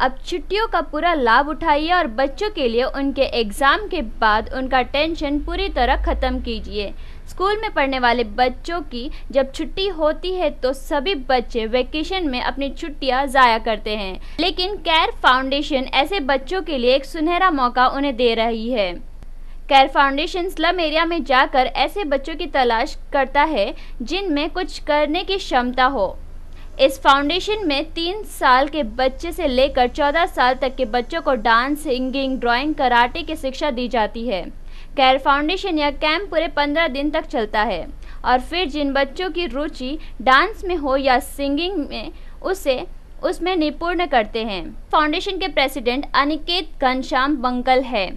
अब छुट्टियों का पूरा लाभ उठाइए और बच्चों के लिए उनके एग्ज़ाम के बाद उनका टेंशन पूरी तरह ख़त्म कीजिए। स्कूल में पढ़ने वाले बच्चों की जब छुट्टी होती है तो सभी बच्चे वेकेशन में अपनी छुट्टियां ज़ाया करते हैं, लेकिन केयर फाउंडेशन ऐसे बच्चों के लिए एक सुनहरा मौका उन्हें दे रही है। केयर फाउंडेशन स्लम एरिया में जाकर ऐसे बच्चों की तलाश करता है जिनमें कुछ करने की क्षमता हो। इस फाउंडेशन में 3 साल के बच्चे से लेकर 14 साल तक के बच्चों को डांस, सिंगिंग, ड्राइंग, कराटे की शिक्षा दी जाती है। केयर फाउंडेशन यह कैंप पूरे 15 दिन तक चलता है और फिर जिन बच्चों की रुचि डांस में हो या सिंगिंग में उसमें निपुण करते हैं। फाउंडेशन के प्रेसिडेंट अनिकेत घनश्याम बंकल है,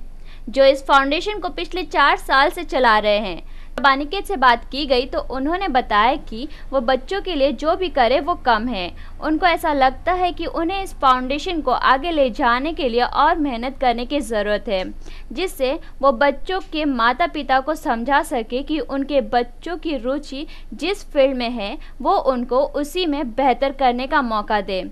जो इस फाउंडेशन को पिछले 4 साल से चला रहे हैं। जब अनिकेत से बात की गई तो उन्होंने बताया कि वो बच्चों के लिए जो भी करे वो कम है। उनको ऐसा लगता है कि उन्हें इस फाउंडेशन को आगे ले जाने के लिए और मेहनत करने की ज़रूरत है, जिससे वो बच्चों के माता पिता को समझा सके कि उनके बच्चों की रुचि जिस फील्ड में है वो उनको उसी में बेहतर करने का मौका दे।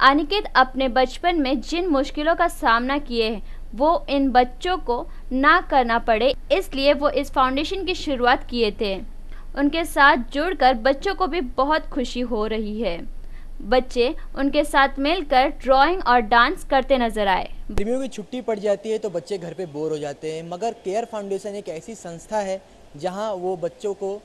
अनिकेत अपने बचपन में जिन मुश्किलों का सामना किए वो इन बच्चों को ना करना पड़े, इसलिए वो इस फाउंडेशन की शुरुआत किए थे। उनके साथ जुड़कर बच्चों को भी बहुत खुशी हो रही है। बच्चे उनके साथ मिलकर ड्राइंग और डांस करते नजर आए। गर्मियों की छुट्टी पड़ जाती है तो बच्चे घर पे बोर हो जाते हैं, मगर केयर फाउंडेशन एक ऐसी संस्था है जहां वो बच्चों को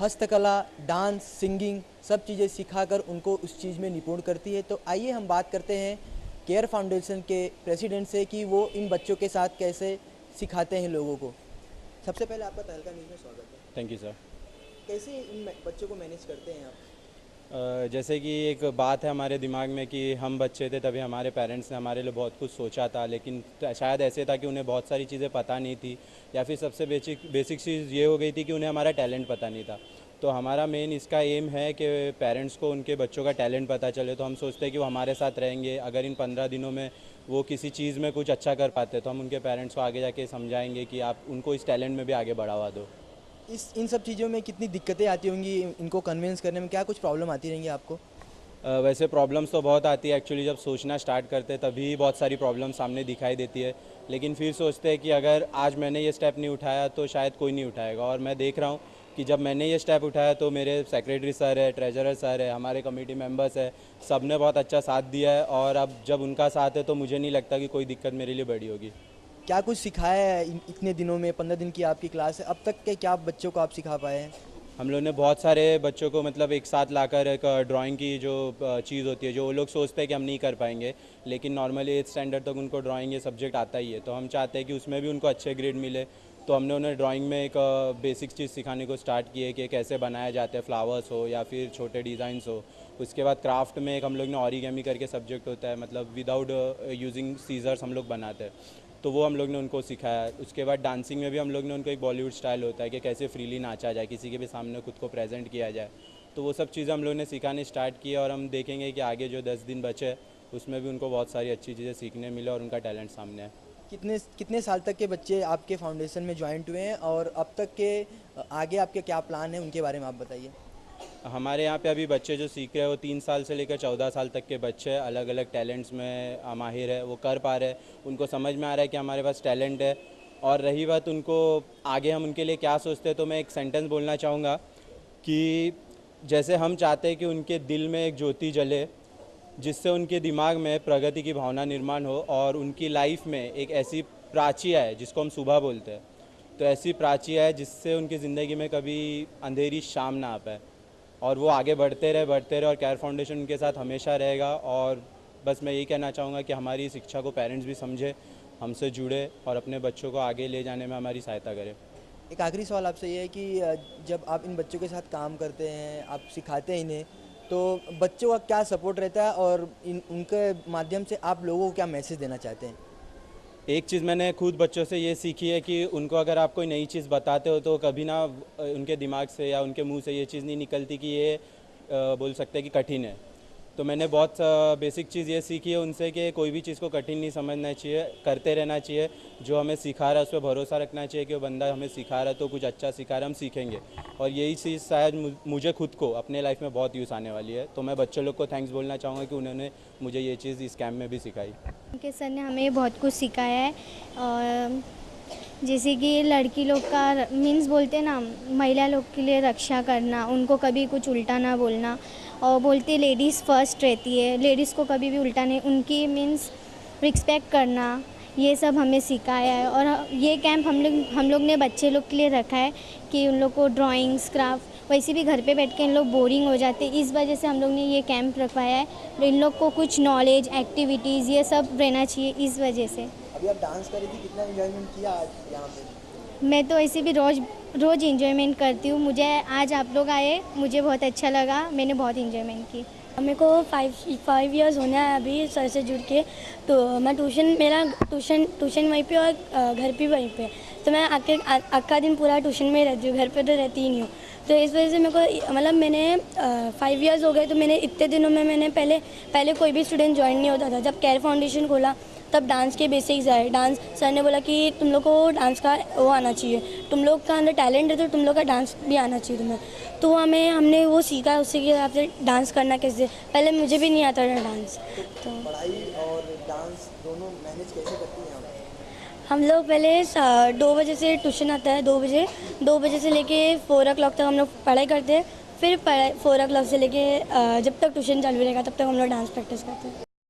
हस्तकला, डांस, सिंगिंग सब चीज़ें सिखाकर उनको उस चीज़ में निपुण करती है। तो आइए हम बात करते हैं केयर फाउंडेशन के प्रेसिडेंट से कि वो इन बच्चों के साथ कैसे सिखाते हैं लोगों को। सबसे पहले आपका तहलका न्यूज़ में स्वागत है। Thank you sir. कैसे इन बच्चों को मैनेज करते हैं आप? जैसे कि एक बात है हमारे दिमाग में कि हम बच्चे थे तभी हमारे पेरेंट्स ने हमारे लिए बहुत कुछ सोचा था, लेकिन शायद ऐसे था कि उन्हें बहुत सारी चीज़ें पता नहीं थी, या फिर सबसे बेसिक चीज़ ये हो गई थी कि उन्हें हमारा टैलेंट पता नहीं था। तो हमारा मेन इसका एम है कि पेरेंट्स को उनके बच्चों का टैलेंट पता चले। तो हम सोचते हैं कि वो हमारे साथ रहेंगे, अगर इन 15 दिनों में वो किसी चीज़ में कुछ अच्छा कर पाते तो हम उनके पेरेंट्स को आगे जाके समझाएंगे कि आप उनको इस टैलेंट में भी आगे बढ़ावा दो। इन सब चीज़ों में कितनी दिक्कतें आती होंगी, इनको कन्विंस करने में क्या कुछ प्रॉब्लम आती रहेंगी आपको? वैसे प्रॉब्लम्स तो बहुत आती है एक्चुअली, जब सोचना स्टार्ट करते हैं तभी बहुत सारी प्रॉब्लम सामने दिखाई देती है, लेकिन फिर सोचते हैं कि अगर आज मैंने ये स्टेप नहीं उठाया तो शायद कोई नहीं उठाएगा। और मैं देख रहा हूँ कि जब मैंने ये स्टेप उठाया तो मेरे सेक्रेटरी सर है, ट्रेजरर सर है, हमारे कमेटी मेंबर्स है, सब ने बहुत अच्छा साथ दिया है। और अब जब उनका साथ है तो मुझे नहीं लगता कि कोई दिक्कत मेरे लिए बड़ी होगी। क्या कुछ सिखाया है इतने दिनों में? 15 दिन की आपकी क्लास है, अब तक के क्या बच्चों को आप सिखा पाए हैं? हम लोग ने बहुत सारे बच्चों को मतलब एक साथ लाकर एक ड्राइंग की जो चीज़ होती है, जो वो लोग सोचते हैं कि हम नहीं कर पाएंगे, लेकिन नॉर्मली 8th स्टैंडर्ड तक उनको ड्राइंग ये सब्जेक्ट आता ही है, तो हम चाहते हैं कि उसमें भी उनको अच्छे ग्रेड मिले। तो हमने उन्हें ड्राइंग में एक बेसिक चीज़ सिखाने को स्टार्ट की है कि कैसे बनाए जाते हैं, फ्लावर्स हो या फिर छोटे डिज़ाइंस हो। उसके बाद क्राफ्ट में एक हम लोग ने ऑरिगेमी करके सब्जेक्ट होता है, मतलब विदाउट यूजिंग सीजर्स हम लोग बनाते हैं, तो वो हम लोग ने उनको सिखाया। उसके बाद डांसिंग में भी हम लोग ने उनको एक बॉलीवुड स्टाइल होता है कि कैसे फ्रीली नाचा जाए, किसी के भी सामने खुद को प्रेजेंट किया जाए, तो वो सब चीज़ें हम लोग ने सिखाने स्टार्ट की। और हम देखेंगे कि आगे जो 10 दिन बचे उसमें भी उनको बहुत सारी अच्छी चीज़ें सीखने मिले और उनका टैलेंट सामने आए। कितने साल तक के बच्चे आपके फाउंडेशन में ज्वाइंट हुए हैं और अब तक के आगे आपके क्या प्लान है, उनके बारे में आप बताइए। हमारे यहाँ पे अभी बच्चे जो सीख रहे हैं वो 3 साल से लेकर 14 साल तक के बच्चे हैं, अलग अलग टैलेंट्स में माहिर है, वो कर पा रहे हैं, उनको समझ में आ रहा है कि हमारे पास टैलेंट है। और रही बात उनको आगे हम उनके लिए क्या सोचते हैं, तो मैं एक सेंटेंस बोलना चाहूँगा कि जैसे हम चाहते हैं कि उनके दिल में एक ज्योति जले जिससे उनके दिमाग में प्रगति की भावना निर्माण हो, और उनकी लाइफ में एक ऐसी प्राची आए जिसको हम सुबह बोलते हैं, तो ऐसी प्राची आए जिससे उनकी ज़िंदगी में कभी अंधेरी शाम ना आ पाए, और वो आगे बढ़ते रहे और केयर फाउंडेशन उनके साथ हमेशा रहेगा। और बस मैं यही कहना चाहूँगा कि हमारी शिक्षा को पेरेंट्स भी समझे, हमसे जुड़े और अपने बच्चों को आगे ले जाने में हमारी सहायता करें। एक आखिरी सवाल आपसे ये है कि जब आप इन बच्चों के साथ काम करते हैं, आप सिखाते हैं इन्हें, तो बच्चों का क्या सपोर्ट रहता है और उनके माध्यम से आप लोगों को क्या मैसेज देना चाहते हैं? एक चीज़ मैंने खुद बच्चों से ये सीखी है कि उनको अगर आप कोई नई चीज़ बताते हो तो कभी ना उनके दिमाग से या उनके मुंह से ये चीज़ नहीं निकलती कि ये बोल सकते हैं कि कठिन है। तो मैंने बहुत बेसिक चीज़ ये सीखी है उनसे कि कोई भी चीज़ को कठिन नहीं समझना चाहिए, करते रहना चाहिए। जो हमें सिखा रहा है उस पर भरोसा रखना चाहिए कि वो बंदा हमें सिखा रहा है तो कुछ अच्छा सिखा रहा है, हम सीखेंगे। और यही चीज़ शायद मुझे खुद को अपने लाइफ में बहुत यूज़ आने वाली है। तो मैं बच्चों लोग को थैंक्स बोलना चाहूँगा कि उन्होंने मुझे ये चीज़ इस कैम्प में भी सिखाई। उनके सर ने हमें बहुत कुछ सिखाया है। और जैसे कि लड़की लोग का मीन्स बोलते ना, महिला लोग के लिए रक्षा करना, उनको कभी कुछ उल्टा ना बोलना, और बोलते लेडीज़ फर्स्ट रहती है, लेडीज़ को कभी भी उल्टा नहीं, उनकी मीन्स रिस्पेक्ट करना, ये सब हमें सिखाया है। और ये कैंप हम लोग ने बच्चे लोग के लिए रखा है कि उन लोग को ड्राइंग्स, क्राफ्ट, वैसे भी घर पे बैठ के इन लोग बोरिंग हो जाते हैं, इस वजह से हम लोग ने ये कैंप रखवाया है। इन लोग को कुछ नॉलेज, एक्टिविटीज़ ये सब रहना चाहिए, इस वजह से। अभी आप डांस कर रही थी, कितना एंजॉयमेंट किया आज यहाँ पे? मैं तो ऐसे भी रोज़ इंजॉयमेंट करती हूँ। मुझे आज आप लोग आए, मुझे बहुत अच्छा लगा, मैंने बहुत इंजॉयमेंट की। मेरे को 5 इयर्स होने आए अभी सर से जुड़ के। तो मैं मेरा ट्यूशन वहीं पे और घर पे वहीं पे, तो मैं आखा दिन पूरा ट्यूशन में ही रहती हूँ, घर पे तो रहती ही नहीं हूँ। तो इस वजह से मेरे को मतलब मैंने 5 इयर्स हो गए, तो मैंने इतने दिनों में मैंने पहले कोई भी स्टूडेंट ज्वाइन नहीं होता था। जब केयर फाउंडेशन खोला तब डांस के बेसिक्स आए। डांस सर ने बोला कि तुम लोग को डांस का वो आना चाहिए, तुम लोग का अंदर टैलेंट है तो तुम लोग का डांस भी आना चाहिए तुम्हें। तो हमने वो सीखा उससे कि आपसे डांस करना कैसे, पहले मुझे भी नहीं आता था डांस। तो पढ़ाई और डांस दोनों मैनेज कैसे करती हैं आप? हम लोग पहले 2 बजे से ट्यूशन आता है, 2 बजे से लेके 4 o'clock तक हम लोग पढ़ाई करते हैं। फिर 4 o'clock से लेके जब तक ट्यूशन चालू रहेगा तब तक हम लोग डांस प्रैक्टिस करते हैं।